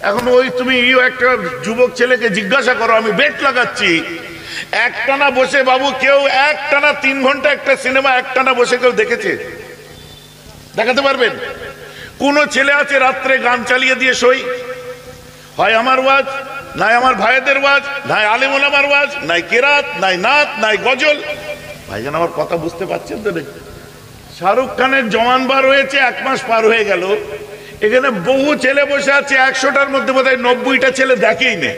এখন ওই তুমি একটা যুবক ছেলেকে জিজ্ঞাসা করো, আমি বেট লাগাচ্ছি, একটানা বসে বাবু কেউ একটানা 3 ঘন্টা একটা সিনেমা একটানা বসে কেউ দেখেছে? দেখাতে পারবেন? কোন ছেলে আছে রাত্রে গান চালিয়ে দিয়ে সই? হয় আমার ওয়াজ, নাই আমার ভাইদের ওয়াজ, নাই আলেম ওলামার ওয়াজ, নাই কেরাত, নাই নাত, নাই গজল। ভাইজান আমার কথা বুঝতে পারছেন তো? শাহরুখ খানের জওয়ান বার হয়েছে, 1 মাস পার হয়ে গেল, এখানে বহু ছেলে বসে আছে, 100টার মধ্যে বোধহয় 90টা ছেলে দেখেই নেই।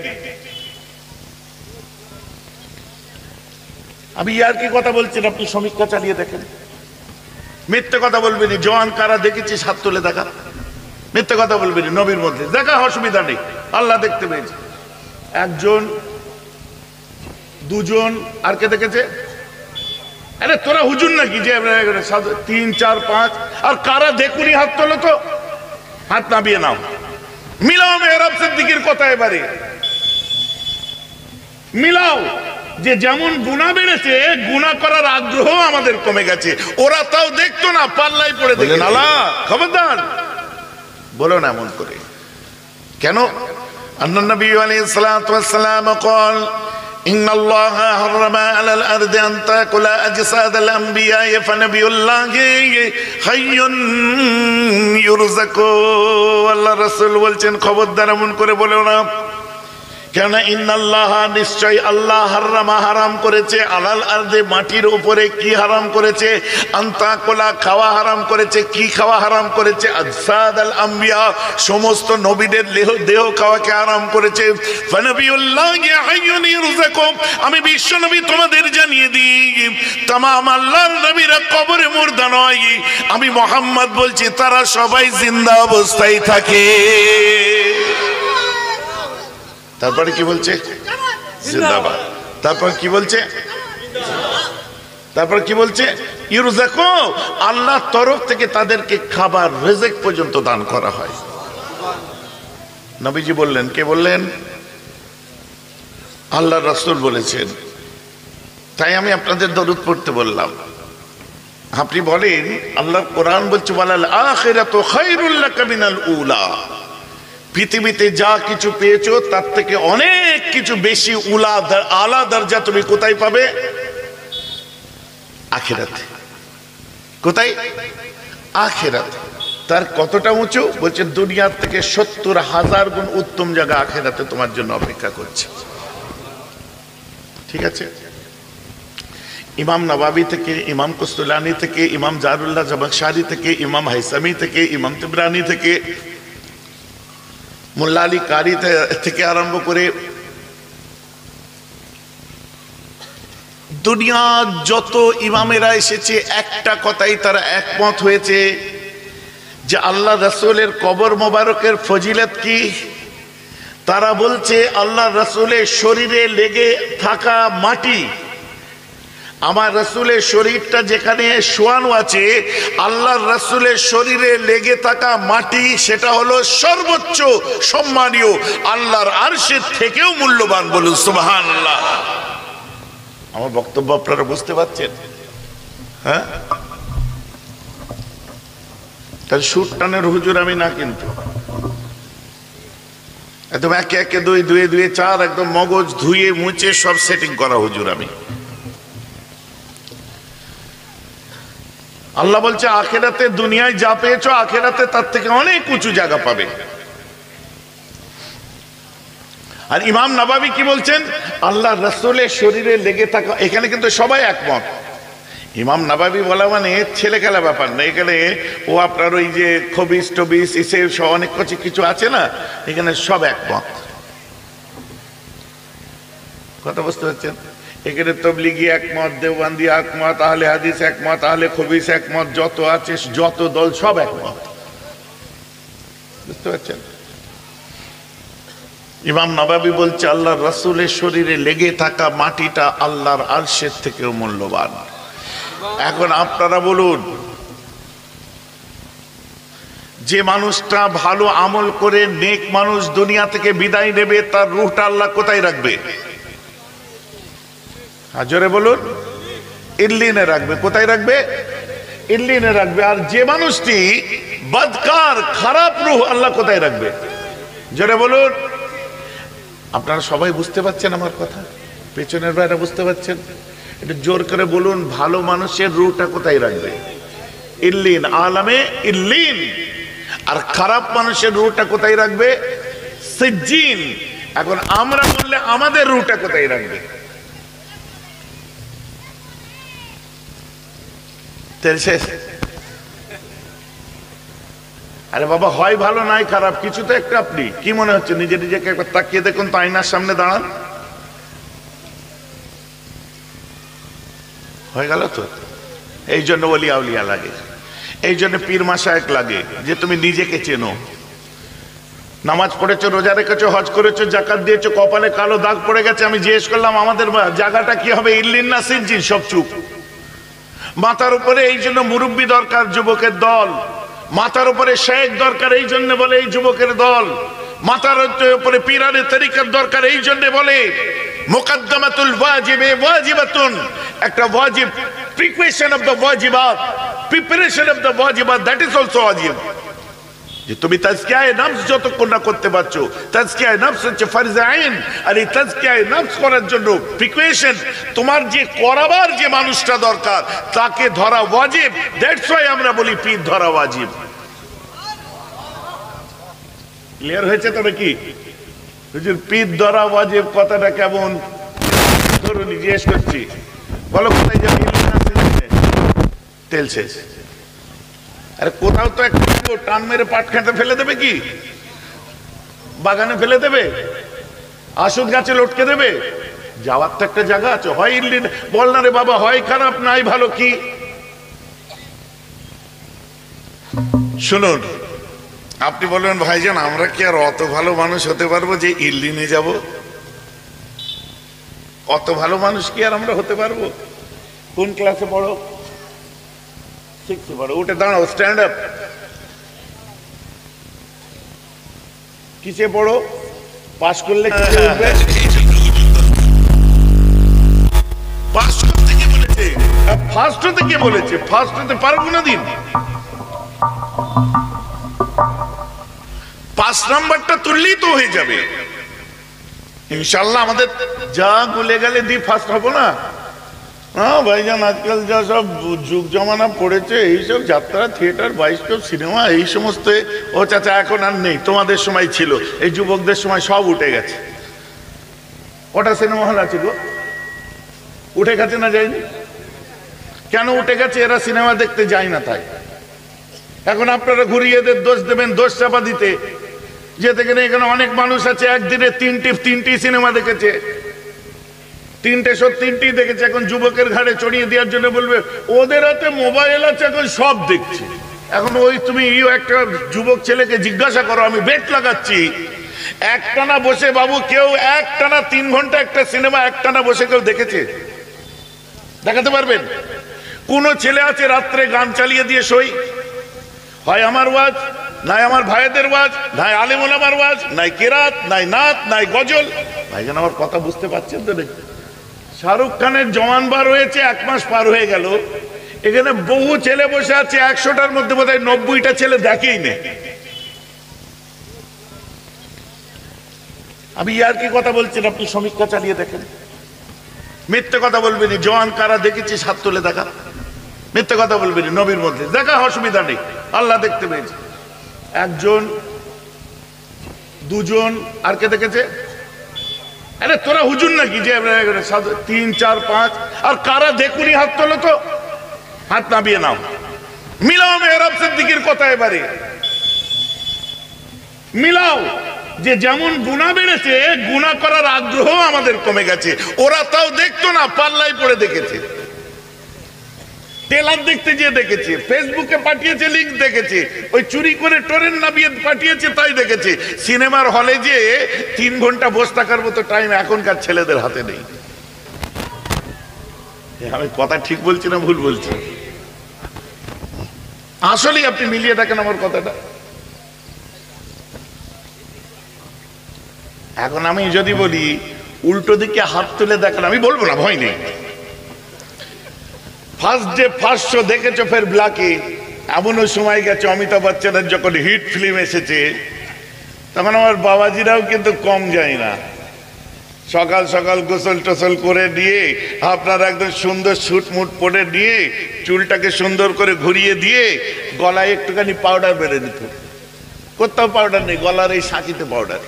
আমি আর কি কথা বলছেন, আপনি সমীক্ষা চালিয়ে দেখেন। মিথ্যে কথা বলবেন, জওয়ান কারা দেখেছি হাত তুলে দেখা। মিথ্যে কথা বলবেন, নবীর মধ্যে দেখা অসুবিধা নেই, আল্লাহ দেখতে পেয়েছে। 1 জন 2 জন আর কে দেখেছে? আরে তোরা হুজুর নাকি যে 3 4 5? আর কারা দেখুনি হাত তোলো তো, হাত নামিয়ে নাও। মিলাও মেহরাব সিদ্দিকীর কথা, এবারে মিলাও যে যেমন গুনাহ বেড়েছে, গুনাহ করার আগ্রহ আমাদের কমে গেছে। ওরা তাও দেখতো না, পাল্লাই পড়ে দেখেন। আল্লাহ খবরদার বলো না এমন করে। কেন? আন্নান নবী আলাইহিস সালাতু ওয়াস সালাম قال ان الله حرم على الارض ان تاكل اجساد الانبياء فنبي الله حي يرزق। আল্লাহ রাসূল বলছেন খবরদার এমন করে বলো না। কেন? ইন্নাল্লাহ নিশ্চয় আল্লাহ হারামা হারাম করেছে, আলাল আরদে মাটির উপরে কি হারাম করেছে? আন্তা কোলা খাওয়া হারাম করেছে। কি খাওয়া হারাম করেছে? আজসাদ আল আম্বিয়া সমস্ত নবীদের দেহ খাওয়াকে হারাম করেছে। ফানাবিউল্লাহি হাইয়ুন ইরযাকুম আমি বিশ্ব নবী তোমাদের জানিয়ে দিই, तमाम আল্লাহর নবীরা কবরে মুর্দা নয়। আমি মুহাম্মদ বলছি তারা সবাই জিন্দা অবস্থায় থাকে। তারপরে কি বলছে? জিন্দাবাদ। তারপর কি বলছে? তারপর কি বলছে? ইরযাকু আল্লাহর তরফ থেকে তাদেরকে খাবার রিজিক পর্যন্ত দান করা হয়। নবীজি বললেন, কে বললেন? আল্লাহর রাসূল বলেছেন। তাই আমি আপনাদের দরুদ পড়তে বললাম। আপনি বলেন আল্লাহর কোরআন বলছে ওয়ালাল আখিরাতু খায়রুল লাকা মিনাল উলা, পৃথিবীতে যা কিছু পেয়েছো তার থেকে অনেক কিছু বেশি আলা দরজা তুমি কোথায় পাবে? আখিরাতে। কোথায়? আখিরাতে। তার কতটা উঁচু? বলছে দুনিয়ার থেকে 70,000 গুণ উত্তম জায়গা আখিরাতে তোমার জন্য অপেক্ষা করছে। ঠিক আছে? ইমাম নওয়াবী থেকে, ইমাম কুস্তুলানি থেকে, ইমাম জারুল্লাহ জবাখশারি থেকে, ইমাম হাইসামি থেকে, ইমাম তিবরানি থেকে, মোল্লা আলী কারি থেকে আরম্ভ করে দুনিয়ার যত ইমামেরা এসেছে একটা কথাই তারা একমত হয়েছে যে আল্লাহ রাসূলের কবর মোবারকের ফজিলত কি। তারা বলছে আল্লাহ রাসূলের শরীরে লেগে থাকা মাটি, আমার রাসূলের শরীরটা যেখানে শোয়ানো আছে, আল্লাহর রাসূলের শরীরে লেগে থাকা মাটি সেটা হলো সর্বোচ্চ সম্মানীয়, আল্লাহর আরশের থেকেও মূল্যবান। বলুন সুবহানাল্লাহ। আমার বক্তব্য আপনারা বুঝতে পারছেন? হ্যাঁ, তাহলে সুর টানের হুজুর আমি না, কিন্তু একদম একে একে 2 2 2 4 একদম মগজ ধুয়ে মুছে সব সেটিং করা হুজুর আমি। আল্লাহ বলছে আখিরাতে দুনিয়ায় যা পেয়েছো আখিরাতে তার থেকে অনেক উঁচু জায়গা পাবে। আর ইমাম নওয়াবী কি বলছেন? আল্লাহ রাসূলের শরীরে লেগে থাকা, এখানে কিন্তু সবাই একমত। ইমাম নওয়াবী বলা মানে ছেলে খেলা ব্যাপার না, এখানে ও আপনার ওই যে খবিস টবিস এসে অনেক কিছু আছে না, এখানে সব একমত। কথা বুঝতে পারছেন? এখানে তবলিগি একমত, দেওবন্দি একমত, আহলে হাদিস একমত, আহলে খবিস একমত, যত আছে যত দল সব একমত। বুঝতে পারছেন? ইমাম নওয়াবী বলছে আল্লাহর রাসূলের শরীরে লেগে থাকা মাটিটা আল্লাহর আরশের থেকেও মূল্যবান। এখন আপনারা বলুন, যে মানুষটা ভালো আমল করে নেক মানুষ দুনিয়া থেকে বিদায় নেবে, তার রূহটা আল্লাহ কোথায় রাখবে? জোরে বলুন। ইল্লিনে রাখবে। কোথায় রাখবে? ইল্লিনে রাখবে। আর যে মানুষটি বদকার খারাপ রূহ, আল্লাহ কোথায় রাখবে? জোরে বলুন। আপনারা সবাই বুঝতে পারছেন আমার কথা? পেছনের ভাইরা বুঝতে পারছেন? এটা জোর করে বলুন, ভালো মানুষের রুটা কোথায় রাখবে? ইল্লিন, আলামে ইল্লিন। আর খারাপ মানুষের রুটা কোথায় রাখবে? সিজ্জিন। এখন আমরা বললে আমাদের রুটা কোথায় রাখবে? আরে বাবা, হয় ভালো নাই খারাপ, কিছু তো একটা। আপনি কি মনে হচ্ছে? নিজে নিজেকে একবার তাকিয়ে দেখুন তো, আয়নার সামনে দাঁড়ান। হয়ে গেল তো? এই জন্য ওলিয়া উলিয়া লাগে, এই জন্য পীর মাশায়েখ লাগে, যে তুমি নিজেকে চেনো। নামাজ পড়েছো, রোজা রেখেছো, হজ করেছো, যাকাত দিয়েছো, কপালে কালো দাগ পড়ে গেছে। আমি জিজ্ঞেস করলাম আমাদের জায়গাটা কি হবে? ইল্লিন না সিজ্জিন? সব চুপ। মাথার উপরে এই জন্য মুরব্বী দরকার, যুবকের দল। মাথার উপরে শেখ দরকার, এই জন্য বলে এই যুবকের দল। মাথার উপরে পীরানে তরিকার দরকার, এই জন্য বলে মুকদ্দমাতুল ওয়াজিবে ওয়াজিবাতুন। একটা ওয়াজিব, প্রিপারেশন অফ দ্য ওয়াজিবাত, প্রিপারেশন অফ দ্য ওয়াজিবাত, দ্যাট ইজ অলসো ওয়াজিব। যে তুমি তাজকিয়ায়ে নফস যতক্ষণ না করতে পারছো, তাজকিয়ায়ে নফস হচ্ছে ফরজে আইন। আর এই তাজকিয়ায়ে নফস করার জন্য প্রিপারেশন, তোমার যে করাবার যে মানুষটা দরকার তাকে ধরা ওয়াজিব। দ্যাটস ওয়াই আমরা বলি পীর ধরা ওয়াজিব। ক্লিয়ার হয়েছে তো নাকি? হুজুর, পীর ধরা ওয়াজিব কথাটা কেমন? ধরুন জিজ্ঞেস করছি, বলো কোথায় যাবে? তেল শেষ। আরে কোথাও তো একটা টান মেরে পাট খেতে ফেলে দেবে, কি বাগানে ফেলে দেবে, আসুদ গাছে লটকে দেবে? যাওয়ার তো একটা জায়গা আছে। হয় ইল্লিন বল না রে বাবা, হয় খারাপ নাই ভালো, কি? শুনুন, আপনি বলবেন ভাইজান আমরা কি আর অত ভালো মানুষ হতে পারবো যে ইল্লিনে যাব? অত ভালো মানুষ কি আর আমরা হতে পারবো? কোন ক্লাসে পড়ো? উঠে দাঁড়াও, স্ট্যান্ড আপ। কিসে পড়ো? পাস করলে কিসে উঠবে? পাস করতে কে বলেছে? ফার্স্ট হতে কে বলেছে? ফার্স্ট হতে পারবো না দিন। 5 নাম্বারটা তুললেই তো হয়ে যাবে ইনশাল্লাহ। আমাদের যা গুলে গেলে দি ফার্স্ট হবো না? হ্যাঁ ভাইজান, আজকাল যা সব যুগ জমানা পড়েছে, এইসব যাত্রা, থিয়েটার, বায়োস্কোপ, সিনেমা, এই সমস্ত। ও চাচা এখন আর নেই, তোমাদের সময় ছিল, এই যুবকদের সময় সব উঠে গেছে। কটা সিনেমা হল আছে গো? উঠে গেছে না যায়নি? কেন উঠে গেছে? এরা সিনেমা দেখতে যায় না তাই। এখন আপনারা ঘুরিয়ে এদের দোষ দেবেন, দোষ চাপা দিতে। যেতে গেলে এখানে অনেক মানুষ আছে একদিনে 3টি সিনেমা দেখেছে, 3টে শো 3টি দেখেছে। এখন যুবকের ঘাড়ে চড়িয়ে দেওয়ার জন্য বলবে ওদের হাতে মোবাইল আছে, এখন সব দেখছে। এখন ওই তুমি একটা যুবক ছেলেকে জিজ্ঞাসা করো, আমি বেট লাগাচ্ছি, একটানা বসে বাবু কেউ একটানা 3 ঘন্টা একটা সিনেমা একটানা বসে কেউ দেখেছে? দেখাতে পারবেন? কোন ছেলে আছে রাত্রে গান চালিয়ে দিয়ে সই? হয় আমার ওয়াজ, নাই আমার ভাইদের ওয়াজ, নাই আলেম ওলামার ওয়াজ, নাই কেরাত, নাই নাত, নাই গজল। ভাইজান আমার কথা বুঝতে পারছেন তো? দেখুন, শাহরুখ খানের জওয়ান বার হয়েছে, 1 মাস পার হয়ে গেল, এখানে বহু ছেলে বসে আছে, 100টার মধ্যে বোধহয় 90টা ছেলে দেখেই নেই। আমি আর কি কথা বলছেন, আপনি সমীক্ষা চালিয়ে দেখেন। মিথ্যে কথা বলবেন। জওয়ান কারা দেখেছি? 7 তুলে দেখা। মিথ্যে কথা বলবেন নবীর মধ্যে দেখা, অসুবিধা নেই, আল্লাহ দেখতে পেয়েছে। 1 জন 2 জন, আর কে দেখেছে? আরে তোরা হুজুর নাকি যে 3 4 5? আর কারা দেখুনি হাত তোলো তো, হাত নামিয়ে নাও। মিলাও মেহরাব সিদ্দিকীর কথা, এবারে মিলাও। যে যেমন গুনাহ বেড়েছে, গুনাহ করার আগ্রহ আমাদের কমে গেছে। ওরা তাও দেখতো না, পাল্লাই পড়ে দেখেছে, টেলার দেখতে গিয়ে দেখেছে, ফেসবুকে পাঠিয়েছে লিঙ্ক দেখেছে, ওই চুরি করে টরেন্ট নামিয়ে পাঠিয়েছে তাই দেখেছে। সিনেমার হলে যে 3 ঘন্টা বসে থাকার মতো টাইম এখনকার ছেলেদের হাতে নেই। আমি কথা ঠিক বলছি না ভুল বলছি? আসলেই আপনি মিলিয়ে দেখেন আমার কথাটা। এখন আমি যদি বলি উল্টো দিকে হাত তুলে দেখেন, আমি বলবো না, ভয় নেই। ফার্স্ট ডে ফার্স্ট শো দেখেছো ফের ব্ল্যাকে? এমনও সময় গেছে অমিতাভ বচ্চনের যখন হিট ফিল্ম এসেছে, তখন আমার বাবাজিরাও কিন্তু কম যায় না, সকাল সকাল গোসল টোসল করে দিয়ে আপনার একদম সুন্দর স্যুট মুট পরে দিয়ে চুলটাকে সুন্দর করে ঘুরিয়ে দিয়ে গলায় একটুখানি পাউডার বেড়ে দিত। কোথাও পাউডার নেই, গলার এই সাঁকিতে পাউডার।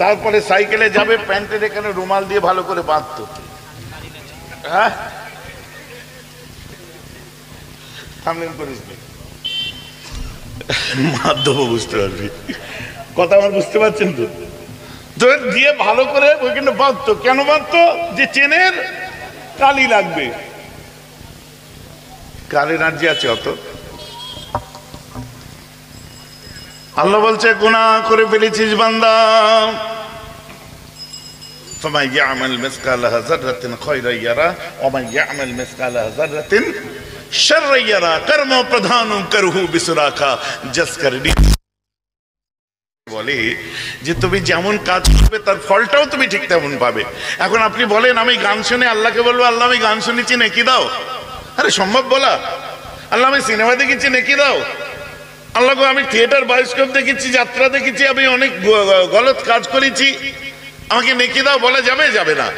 তারপরে সাইকেলে যাবে, প্যান্টের এখানে রুমাল দিয়ে ভালো করে বাঁধত। হ্যাঁ, মাধ্যম বুঝতে পারবি কথা, আমার বুঝতে পারছেন তো? তো দিয়ে ভালো করে ওইখানে বাঁধতো। কেন বাঁধতো? যে চেনের কালি লাগবে, কার এনার্জি আছে অত? আল্লাহ বলছে গুনাহ করে ফেলেছিস বান্দা, فَمَنْ يَعْمَلْ مِثْقَالَ ذَرَّةٍ خَيْرًا يَرَهُ وَمَنْ يَعْمَلْ مِثْقَالَ ذَرَّةٍ شَرًّا يَرَهُ কর্ম প্রধান করহু বিসুরাখা জসকরনি। বলে যে তুমি যেমন কাজ করবে তার ফলটাও তুমি ঠিক তেমন পাবে। এখন আপনি বলেন আমি গান শুনে আল্লাহকে বলবো আল্লাহ আমি গান শুনেছি নেকি দাও, আরে সম্ভব বলা? আল্লাহ আমি সিনেমা দেখেছি নেকি দাও, আল্লাহ আমি থিয়েটার বায়োস্কোপ দেখেছি, যাত্রা দেখেছি, আমি অনেক গলত কাজ করেছি, আমাকে নেকি দাও বলা যাবে? যাবে না।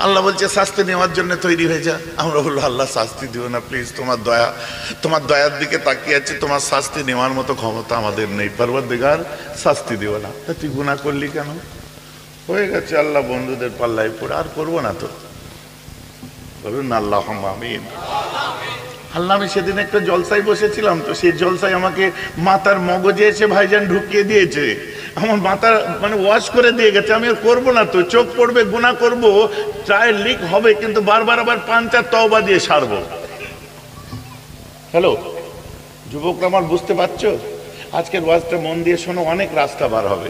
আল্লাহ বলছে শাস্তি নেওয়ার জন্য তৈরি হয়ে যা। আমরা বলবো আল্লাহ শাস্তি দিও না প্লিজ, তোমার দয়া, তোমার দয়ার দিকে তাকিয়ে আছে, তোমার শাস্তি নেওয়ার মতো ক্ষমতা আমাদের নেই, পরওয়ারদিগার শাস্তি দিও না। তুই গুনাহ করলি কেন? হয়ে গেছে আল্লাহ বন্ধুদের পাল্লায় পড়ে, আর করবো না তো। বলুন আল্লাহুম্মা আমিন। আল্লাহ আমি সেদিন একটা জলসায় বসেছিলাম, তো সেই জলসায় আমাকে মাথার মগজে এসে ভাইজান ঢুকিয়ে দিয়েছে, আমার মাথা মানে ওয়াশ করে দিয়ে গেছে। আমি আর করবো না তো, চোখ পড়বে, গুনাহ করবো, ট্রায়াল লিক হবে, কিন্তু বারবার আবার 5-4 তওবা দিয়ে সারবো। হ্যালো যুবকরা, আমার বুঝতে পারছো? আজকের ওয়াজটা মন দিয়ে শোনো, অনেক রাস্তা বার হবে।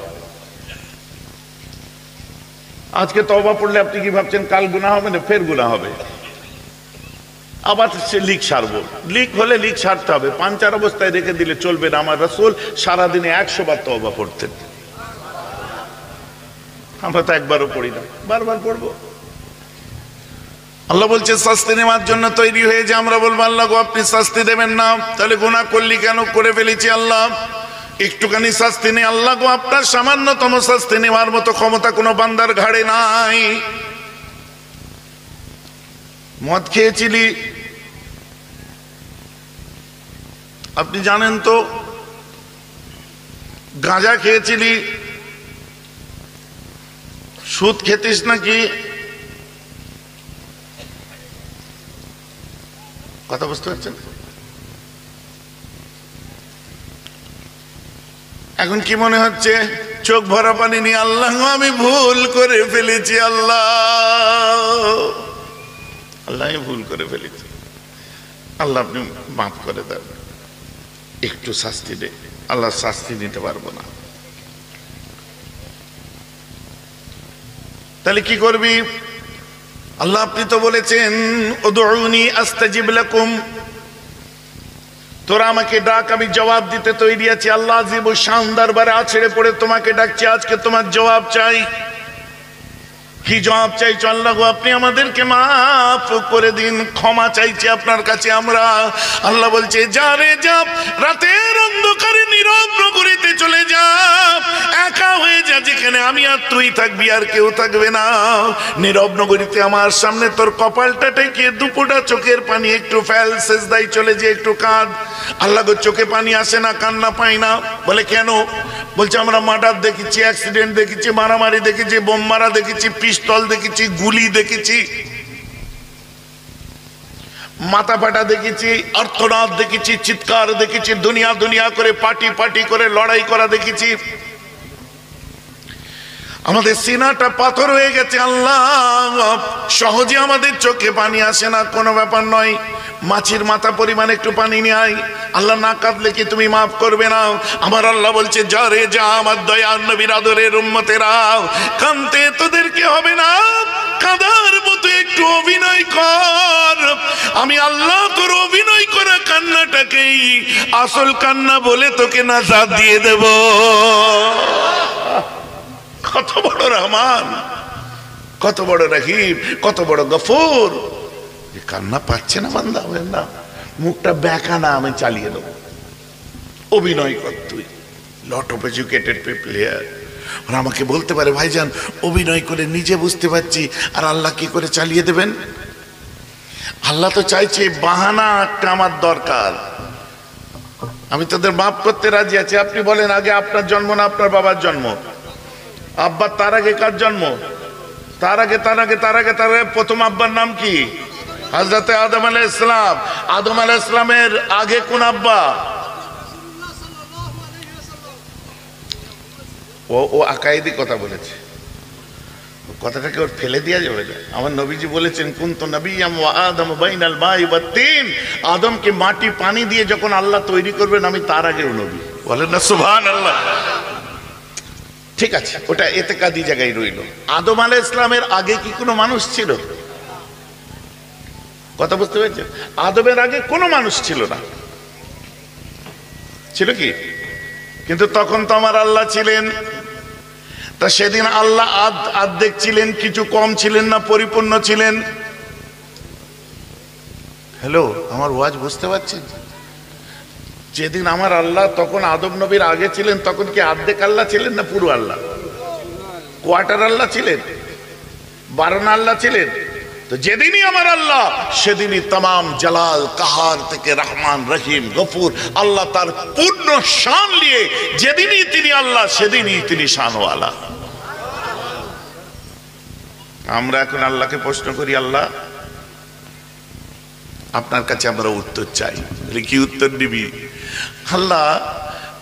আজকে তওবা পড়লে আপনি কি ভাবছেন কাল গুনাহ হবে না? ফের গুনাহ হবে, আবার সে লিক সারবো। লিক হলে লিক সারতে হবে, 5-4 অবস্থায় রেখে দিলে চলবে না। আমার রাসূল সারাদিনে 100 বার তওবা পড়তেন, আমরা তো একবারও পড়ি না, বারবার পড়বো। আল্লাহ বলছে শাস্তি নেওয়ার জন্য তৈরি হয়ে যে। আমরা বলবো আল্লাহ গো আপনি শাস্তি দেবেন না, তাহলে গুনাহ করলি কেন? করে ফেলেছি আল্লাহ, একটুখানি শাস্তি নেই। আল্লাহ গো আপনার সামান্যতম শাস্তি নেওয়ার মতো ক্ষমতা কোনো বান্দার ঘাড়ে নাই। মদ খেয়েছিলি, আপনি জানেন তো? গাঁজা খেয়েছিলি, সুদ খেতিস নাকি? কথা বুঝতে পারছেন? এখন কি মনে হচ্ছে? চোখ ভরা পানি নিয়ে আল্লাহ আমি ভুল করে ফেলেছি, আল্লাহ আল্লাহ আমি ভুল করে ফেলেছি, আল্লাহ আপনি মাফ করে দেন, একটু শাস্তি দে। আল্লাহ শাস্তি নিতে পারবো না। তাহলে কি করবি? আল্লাহ আপনি তো বলেছেন উদউনি আস্তাজিব লাকুম, তোরা আমাকে ডাক আমি জবাব দিতে তৈরি আছি। আল্লাহ আজিব ও শান দরবারে আছড়ে পড়ে তোমাকে ডাকছি, আজকে তোমার জবাব চাই। কি জবাব চাইছো? আল্লাহ গো আপনি আমাদেরকে মাফ করে দিন, ক্ষমা চাইছি আপনার কাছে আমরা। আল্লাহ বলছে যা রে যা, রাতের অন্ধকারে নীরব নগরীতে চলে যা, একা হয়ে যা, যেখানে আমি আর তুই থাকবি, আর কেউ থাকবে না। নীরব নগরীতে আমার সামনে তোর কপালটা টেকে দুপুরটা চোখের পানি একটু ফেল, সেজদায় চলে যে একটু কাঁদ। আল্লাহ গো চোখে পানি আসে না, কান্না পাই না। বলে কেন? বলছে আমরা মার্ডার দেখেছি, অ্যাক্সিডেন্ট দেখেছি, মারামারি দেখেছি, বোম মারা দেখেছি, পিস্তল দেখেছি, গুলি দেখেছি, মাথা ফাটা দেখেছি, অর্থনাদ দেখেছি, চিৎকার দেখেছি, দুনিয়া দুনিয়া করে পার্টি পার্টি করে লড়াই করা দেখেছি। আমাদের সিনাটা পাথর হয়ে গেছে আল্লাহ, সহজে আমাদের চোখে পানি আসে না। কোনো ব্যাপার নয়, মাছির মাথা পরিমাণ একটু পানি নিয়ে আয়। আল্লাহ না কাঁদলে কি তুমি মাফ করবে না? আমার আল্লাহ বলছে যা রে যা, আমার দয়ার নবীর আদরের উম্মতেরা, কাঁদতে তোদেরকে হবে না, কাঁদার মতো একটু অভিনয় কর। আমি আল্লাহ তোর অভিনয় করা কান্নাটাকেই আসল কান্না বলে তোকে নাজাত দিয়ে দেব। কত বড় রহমান, কত বড় রহিম, কত বড় গফুর। কান্না পাচ্ছে না বান্দা, না মুখটা বেঁকা না, আমি চালিয়ে দেবো, অভিনয় কর তুই। Lot of educated people here. ওরা আমাকে বলতে পারে ভাইজান অভিনয় করে নিজে বুঝতে পারছি, আর আল্লাহ কি করে চালিয়ে দেবেন? আল্লাহ তো চাইছে বাহানা একটা আমার দরকার, আমি তোদের মাফ করতে রাজি আছি। আপনি বলেন আগে আপনার জন্ম না আপনার বাবার জন্ম? আব্বার তার আগে কার জন্ম? তার আগে প্রথম আব্বার নাম কি? হযরতে আদম আলাইহিস সালাম। আদম আলাইহিস সালামের আগে কোন আব্বা? ও আকাইদি কথা বলেছে, কথাটাকে ওর ফেলে দেওয়া যাবে না। আমার নবীজি বলেছেন কুনতু নাবিয়্যাম ওয়া আদম বাইনাল মাই ওয়াত তিন, আদমকে মাটি পানি দিয়ে যখন আল্লাহ তৈরি করবেন আমি তার আগেও নবী। বলেন না সুবহানাল্লাহ। ঠিক আছে, ওটা এতেকাদি জায়গায় রইল। আদম আলাইহিস সালামের আগে কি কোনো মানুষ ছিল? কথা বুঝতে পেরেছেন? আদমের আগে কোনো মানুষ ছিল না, ছিল কি? কিন্তু তখন তো আমার আল্লাহ ছিলেন। তা সেদিন আল্লাহ আর্ধেক ছিলেন, কিছু কম ছিলেন না, পরিপূর্ণ ছিলেন। হ্যালো, আমার ওয়াজ বুঝতে পারছেন? যেদিন আমার আল্লাহ তখন আদম নবীর আগে ছিলেন, তখন কি আর্ধেক আল্লাহ ছিলেন না পুরো আল্লাহ? কোয়ার্টার আল্লাহ ছিলেন, 12 আল্লাহ ছিলেন? তো যেদিনই আমার আল্লাহ, সেদিনই তামাম জালাল কাহার থেকে রহমান রহিম গফুর আল্লাহ তার পূর্ণ শান নিয়ে, যেদিনই তিনি আল্লাহ সেদিনই তিনি শানওয়ালা। আমরা এখন আল্লাহকে প্রশ্ন করি, আল্লাহ আপনার কাছে আমরা উত্তর চাই। কি উত্তর দিবি? আল্লাহ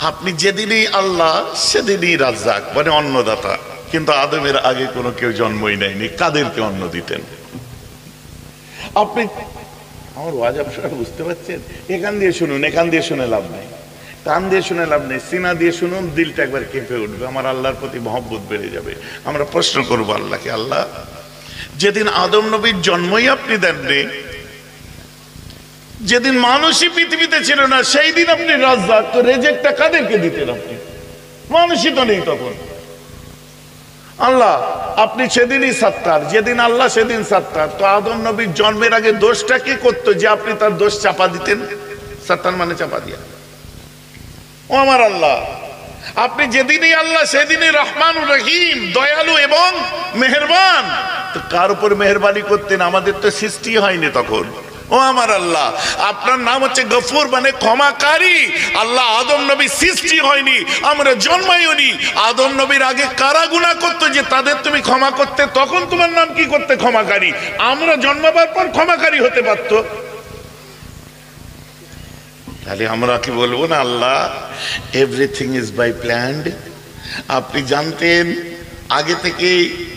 আপনি যেদিনই আল্লাহ সেদিনই রাজ্জাক, মানে অন্নদাতা। কিন্তু আদমের আগে কোনো কেউ জন্মই নেয়নি, কাদেরকে অন্ন দিতেন আপনি? আমার ওয়াজ আপনারা বুঝতে পারছেন? এখান দিয়ে শুনুন, এখান দিয়ে শুনে লাভ নেই, কান দিয়ে শুনে লাভ নেই, সিনা দিয়ে শুনুন, দিলটা একবার কেঁপে উঠবে, আমার আল্লাহর প্রতি মহব্বত বেড়ে যাবে। আমরা প্রশ্ন করবো আল্লাহকে, আল্লাহ যেদিন আদম নবীর জন্মই আপনি দেননি, যেদিন মানুষই পৃথিবীতে ছিল না, সেই দিন আপনি রাজ্জাক, তো রেজেকটা কাদেরকে দিতেন আপনি? মানুষই তো নেই তখন। আল্লাহ আপনি সেদিনই সাত্তার, যেদিন আল্লাহ সেদিন সাত্তার। তো আদম নবীর জন্মের আগে দোষটা কি করতো যে আপনি তার দোষ চাপা দিতেন? সাত্তার মানে চাপা দিয়া। ও আমার আল্লাহ, আপনি যেদিনই আল্লাহ সেদিনই রহমান রহিম, দয়ালু এবং মেহেরবান। তো কার উপর মেহেরবানি করতেন? আমাদের তো সৃষ্টি হয়নি তখন। ও আমার আল্লাহ, আপনার নাম হচ্ছে গফুর, মানে ক্ষমাকারী। আল্লাহ আদম নবী সৃষ্টি হয়নি, আমরা জন্মাইনি। আদম নবীর আগে কারা গুনাহ করতো যে তাদের তুমি ক্ষমা করতে? তখন তোমার নাম কি করতে? ক্ষমাকারী। আমরা জন্মাবার পর ক্ষমাকারী হতে পারত। তাহলে আমরা কি বলবো না, আল্লাহ এভরিথিং ইজ বাই প্ল্যান্ড? আপনি জানতেন আগে থেকে,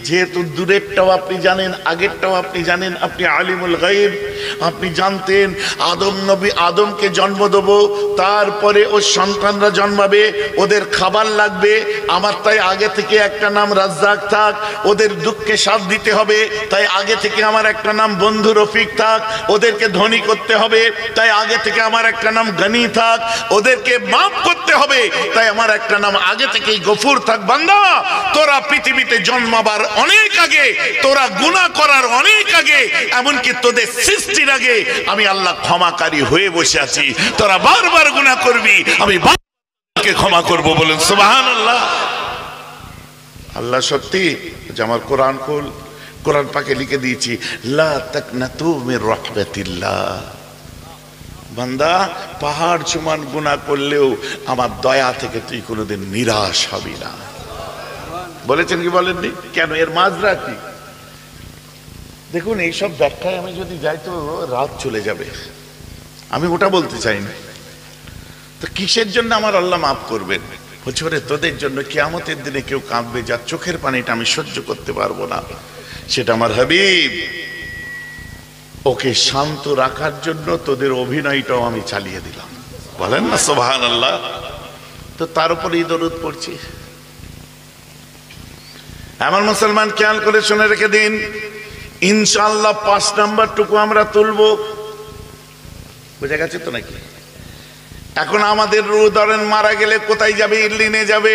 যেহেতু দূরেরটাও আপনি জানেন, আগেরটাও আপনি জানেন, আপনি আলিমুল গায়ব। আপনি জানতেন আদমকে জন্ম দেবো, তারপরে ওর সন্তানরা জন্মাবে, ওদের খাবার লাগবে আমার, তাই আগে থেকে একটা নাম রাজ্জাক থাক। ওদের দুঃখে সাথ দিতে হবে, তাই আগে থেকে আমার একটা নাম বন্ধু রফিক থাক। ওদেরকে ধনী করতে হবে, তাই আগে থেকে আমার একটা নাম গনি থাক। ওদেরকে মাফ করতে হবে, তাই আমার একটা নাম আগে থেকেই গফুর থাক। বান্দা, তোরা পৃথিবীতে জন্মাবার অনেক আগে, তোরা গুনাহ করার অনেক আগে, এমনকি তোদের সৃষ্টির আগে আমি আল্লাহ ক্ষমাকারী হয়ে বসে আছি। তোরা বারবার গুনাহ করবি, আমি বারবার ক্ষমা করব। বলেন সুবহানাল্লাহ। আল্লাহ সত্যি যে আমার কোরআন খুল, কোরআন পাকে লিখে দিয়েছি লা তাকনাতু মির রাহমাতিল্লাহ। বান্দা পাহাড় সমান গুনাহ করলেও আমার দয়া থেকে তুই কোনোদিন নিরাশ হবি না। বলেছেন কি বলেননি? কেন? এর মাজরা কি? দেখুন, এইসব ব্যাখ্যায় আমি যদি যাই তো রাত চলে যাবে, আমি ওটা বলতে চাই না। তো কিসের জন্য আমার আল্লাহ মাফ করবেন? বলছে ওরে তোদের জন্য কিয়ামতের দিনে কেউ কাঁদবে, যার চোখের পানিটা আমি সহ্য করতে পারবো না, সেটা আমার হাবিব। ওকে শান্ত রাখার জন্য তোদের অভিনয়টাও আমি চালিয়ে দিলাম। বলেন না সুবহানাল্লাহ। তো তার উপরেই দরুদ পড়ছি। আমার মুসলমান খেয়াল করে শুনে রেখে দিন, ইনশাআল্লাহ 5 নাম্বারটুকু আমরা তুলব। বুঝা গেছে তো নাকি? এখন আমাদের রূহ ধরেন মারা গেলে কোথায় যাবে? ইল্লিনে যাবে।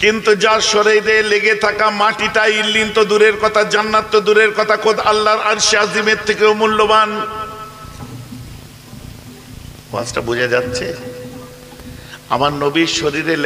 কিন্তু যার শরীরে লেগে থাকা মাটিটা, ইল্লিন তো দূরের কথা, জান্নাত তো দূরের কথা, খোদ আল্লাহর আরশে আজিমের থেকেও মূল্যবান। ওয়াজটা বোঝা যাচ্ছে? আমার নবীর শরীরে